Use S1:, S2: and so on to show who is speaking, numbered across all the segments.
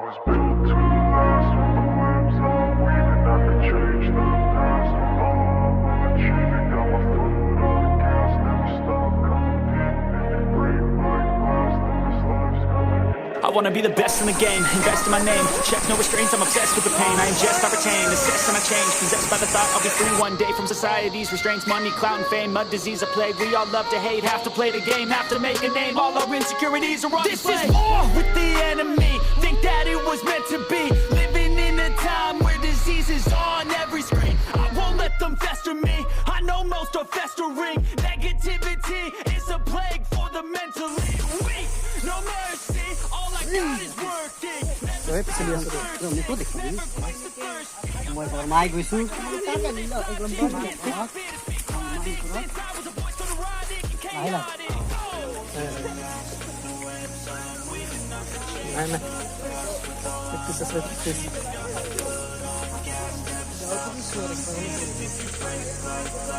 S1: was built to last with the webs I'm weaving. I could change the past with all I'm achieving. Got my foot on the gas, never stop competing. If you break my glass, then this life's gonna end.
S2: I wanna be the best in the game, invest in my name. Check no restraints, I'm obsessed with the pain. I ingest, I retain, assess and I change. Possessed by the thought I'll be free one day from society's restraints. Money, clout and fame, mud, disease, a plague. We all love to hate, have to play the game, have to make a name. All our insecurities are on display. This is war with the enemy, think that it was meant to be. Living in a time where disease is on every screen. I won't let them fester me, I know most are festering. Negativity is a plague for the mentally weak. No mercy, all I got is working.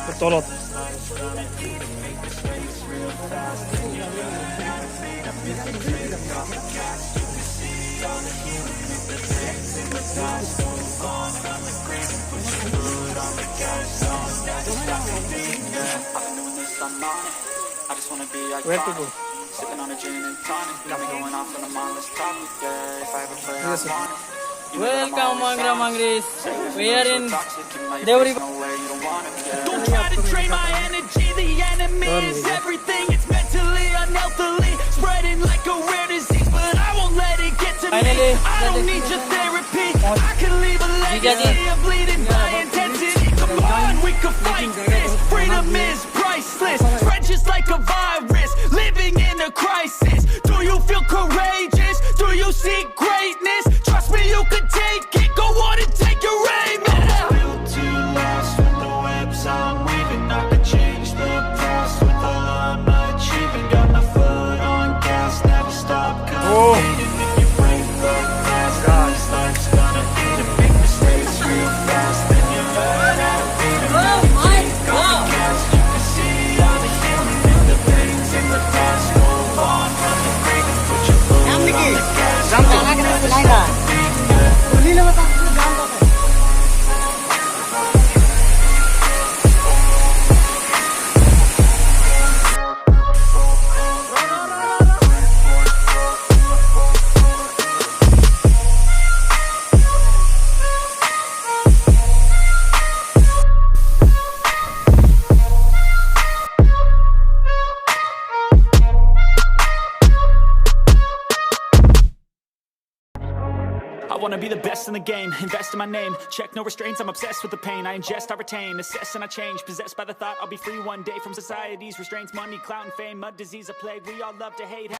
S3: Bertolot. Where to go?
S2: Sipping on a gin and tonic, got me going off on a mindless topic. Yeah, if I ever play, I want it.
S3: Welcome, Mangra Mangris. We are in Deuri.
S2: Don't try to drain my energy. The enemy is everything. It's mentally, unhealthily, spreading like a rare disease. But I won't let it get to me. I don't need your therapy. I can leave a legacy of bleeding by intensity. Come on, we can fight this. Freedom is priceless. Spread just like a virus. Living in a crisis. Do you feel courageous? Do you seek greatness? Trust me, you can take it. Go on and take your aim. Yeah. Built to last with the webs I'm weaving. I could change the past with all I'm achieving. Got my foot on gas, never stop competing. If you break the glass, then this life's gonna end. And make mistakes real fast, then you learn how to beat them. Now you take on the gas, you can see all the healing in the pains in the past. Move on from the brink, put your foot on the gas. I wanna be the best in the game, invest in my name. Check no restraints, I'm obsessed with the pain. I ingest, I retain, assess and I change. Possessed by the thought I'll be free one day from society's restraints. Money, clout and fame, mud, disease, a plague. We all love to hate.